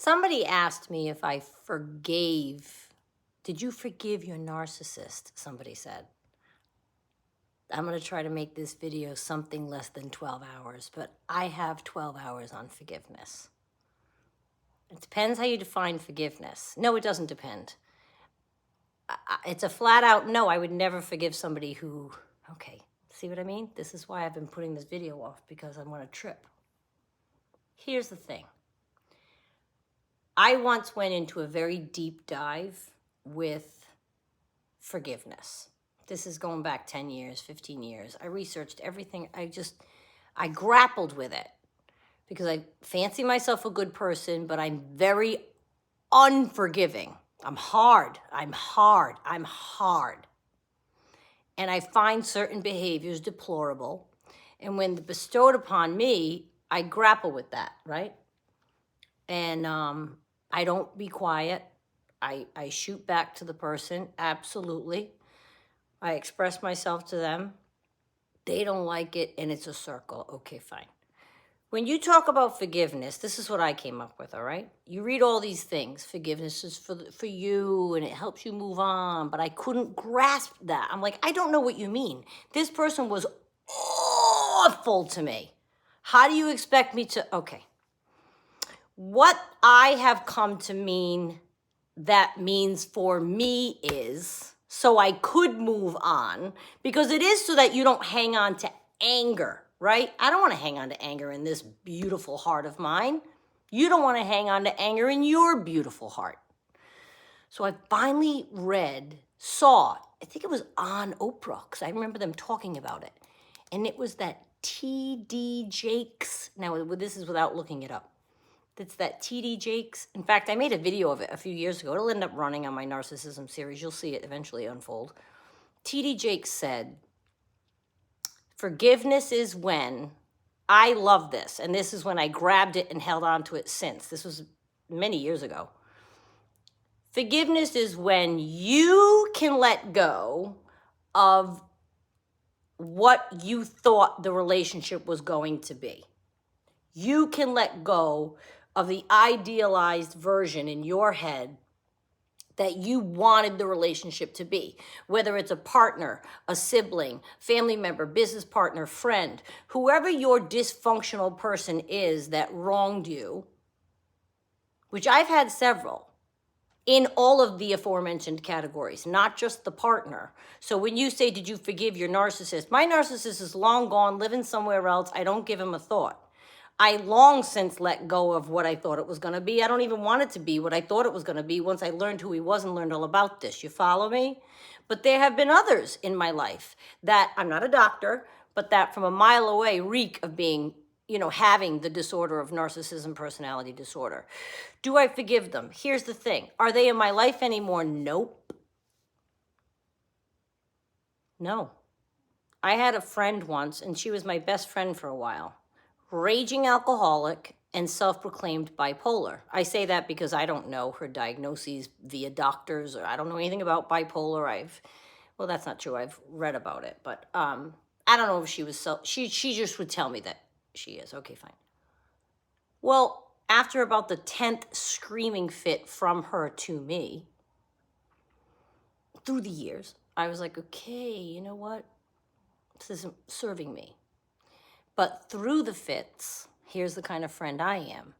Somebody asked me if I forgave. Did you forgive your narcissist? Somebody said. I'm going to try to make this video something less than 12 hours, but I have 12 hours on forgiveness. It depends how you define forgiveness. No, it doesn't depend. It's a flat out no. I would never forgive somebody who, okay, see what I mean? This is why I've been putting this video off, because I want to trip. Here's the thing. I once went into a very deep dive with forgiveness. This is going back 10 years, 15 years. I researched everything. I grappled with it because I fancy myself a good person, but I'm very unforgiving. I'm hard. And I find certain behaviors deplorable. And when bestowed upon me, I grapple with that, right? And I don't be quiet. I shoot back to the person, absolutely. I express myself to them. They don't like it, and it's a circle. Okay, fine. When you talk about forgiveness, this is what I came up with, all right? You read all these things. Forgiveness is for you, and it helps you move on. But I couldn't grasp that. I'm like, I don't know what you mean. This person was awful to me. How do you expect me to? Okay. What I have come to mean that means for me is so I could move on, because it is so that you don't hang on to anger, right? I don't want to hang on to anger in this beautiful heart of mine. You don't want to hang on to anger in your beautiful heart. So I finally saw, I think it was on Oprah, because I remember them talking about it. And it was that T.D. Jakes. Now, this is without looking it up. It's that T.D. Jakes. In fact, I made a video of it a few years ago. It'll end up running on my narcissism series. You'll see it eventually unfold. T.D. Jakes said, forgiveness is when, I love this, and this is when I grabbed it and held on to it since. This was many years ago. Forgiveness is when you can let go of what you thought the relationship was going to be. You can let go of the idealized version in your head that you wanted the relationship to be, whether it's a partner, a sibling, family member, business partner, friend, whoever your dysfunctional person is that wronged you, which I've had several in all of the aforementioned categories, not just the partner. So when you say, did you forgive your narcissist? My narcissist is long gone, living somewhere else. I don't give him a thought. I long since let go of what I thought it was going to be. I don't even want it to be what I thought it was going to be once I learned who he was and learned all about this. You follow me? But there have been others in my life that, I'm not a doctor, but that from a mile away reek of being, having the disorder of narcissism personality disorder. Do I forgive them? Here's the thing. Are they in my life anymore? Nope. No. I had a friend once, and she was my best friend for a while. Raging alcoholic and self-proclaimed bipolar. I say that because I don't know her diagnoses via doctors, or I don't know anything about bipolar. Well, that's not true. I've read about it, but I don't know if she was she just would tell me that she is. Okay, fine. Well, after about the 10th screaming fit from her to me, through the years, I was like, okay, you know what? This isn't serving me. But through the fits, here's the kind of friend I am.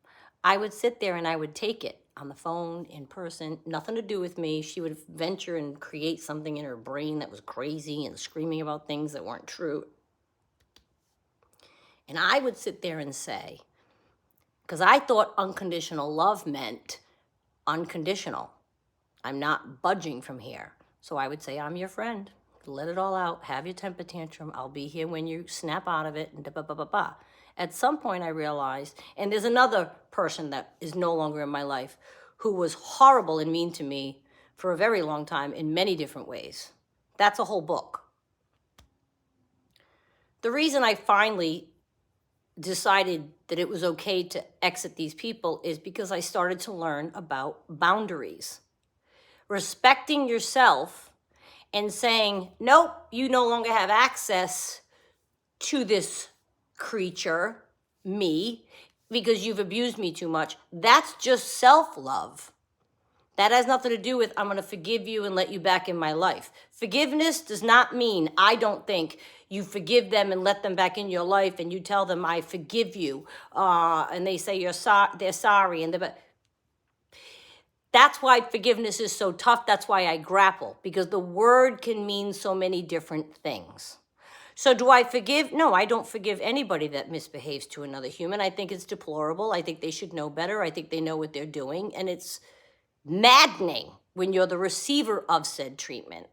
I would sit there and I would take it on the phone, in person, nothing to do with me. She would venture and create something in her brain that was crazy and screaming about things that weren't true. And I would sit there and say, because I thought unconditional love meant unconditional. I'm not budging from here. So I would say, I'm your friend. Let it all out. Have your temper tantrum. I'll be here when you snap out of it. And da-ba-ba-ba-ba. At some point I realized, and there's another person that is no longer in my life who was horrible and mean to me for a very long time in many different ways. That's a whole book. The reason I finally decided that it was okay to exit these people is because I started to learn about boundaries. Respecting yourself and saying, nope, you no longer have access to this creature, me. because you've abused me too much. That's just self-love. That has nothing to do with I'm going to forgive you and let you back in my life. Forgiveness does not mean, I don't think, you forgive them and let them back in your life and you tell them I forgive you, and they say they're sorry, and that's why forgiveness is so tough. That's why I grapple, because the word can mean so many different things. So do I forgive? No, I don't forgive anybody that misbehaves to another human. I think it's deplorable. I think they should know better. I think they know what they're doing. And it's maddening when you're the receiver of said treatment.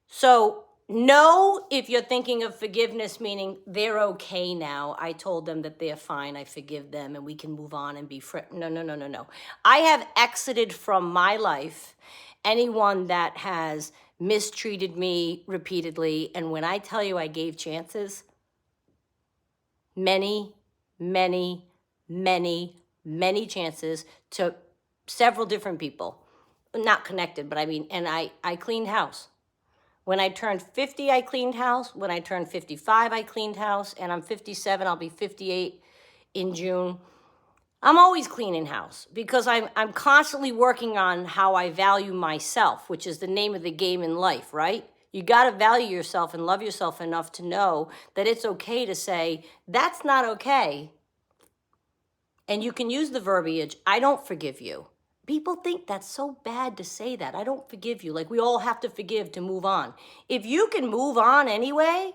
So no, if you're thinking of forgiveness, meaning they're okay now. I told them that they're fine. I forgive them and we can move on and be friends. No, no, no, no, no. I have exited from my life anyone that has mistreated me repeatedly. And when I tell you I gave chances, many, many, many, many chances to several different people, not connected, but I mean, and I cleaned house. When I turned 50, I cleaned house. When I turned 55, I cleaned house. And I'm 57, I'll be 58 in June. I'm always cleaning house because I'm constantly working on how I value myself, which is the name of the game in life, right? You got to value yourself and love yourself enough to know that it's okay to say, that's not okay. And you can use the verbiage, I don't forgive you. People think that's so bad to say that. I don't forgive you. Like we all have to forgive to move on. If you can move on anyway,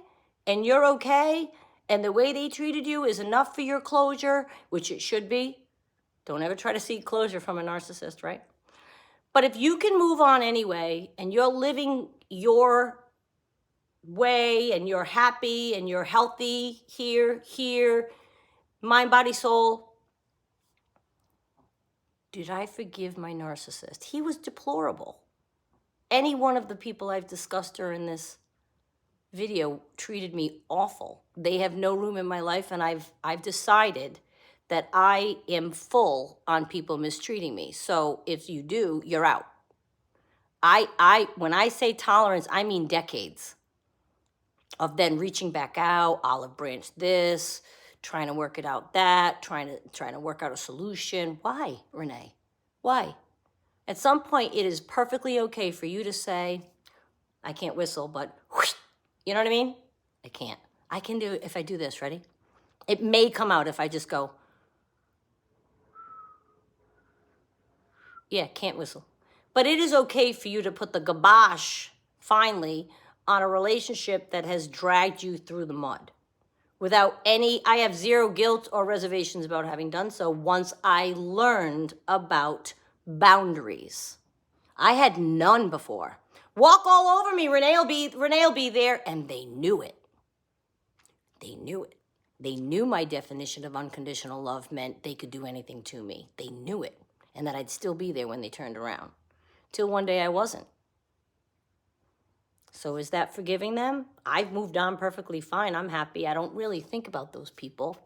and you're okay, and the way they treated you is enough for your closure, which it should be. Don't ever try to seek closure from a narcissist, right? But if you can move on anyway, and you're living your way, and you're happy, and you're healthy here, mind, body, soul, did I forgive my narcissist? He was deplorable. Any one of the people I've discussed during this video treated me awful. They have no room in my life, and I've decided that I am full on people mistreating me. So if you do, you're out. When I say tolerance, I mean decades of then reaching back out, olive branch this, trying to work it out that, trying to work out a solution. Why, Renee? Why? At some point, it is perfectly okay for you to say, I can't whistle, but whoosh, you know what I mean? I can't. I can do it if I do this, ready? It may come out if I just go, yeah, can't whistle. But it is okay for you to put the kibosh, finally, on a relationship that has dragged you through the mud. I have zero guilt or reservations about having done so once I learned about boundaries. I had none before. Walk all over me, Renee will be there, and they knew it. They knew it. They knew my definition of unconditional love meant they could do anything to me. They knew it, and that I'd still be there when they turned around. Till one day I wasn't. So is that forgiving them? I've moved on perfectly fine. I'm happy. I don't really think about those people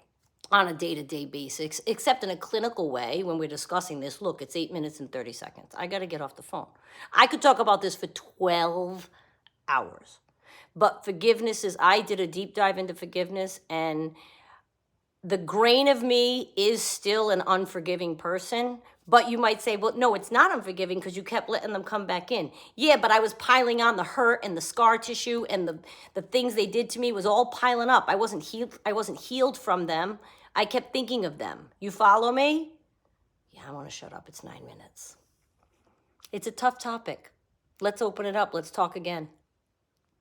on a day-to-day basis, except in a clinical way when we're discussing this. Look, it's 8 minutes and 30 seconds. I got to get off the phone. I could talk about this for 12 hours. But forgiveness I did a deep dive into forgiveness, and the grain of me is still an unforgiving person. But you might say, well, no, it's not unforgiving because you kept letting them come back in. Yeah, but I was piling on the hurt and the scar tissue, and the things they did to me was all piling up. I wasn't healed from them. I kept thinking of them. You follow me? Yeah, I want to shut up. It's 9 minutes. It's a tough topic. Let's open it up. Let's talk again.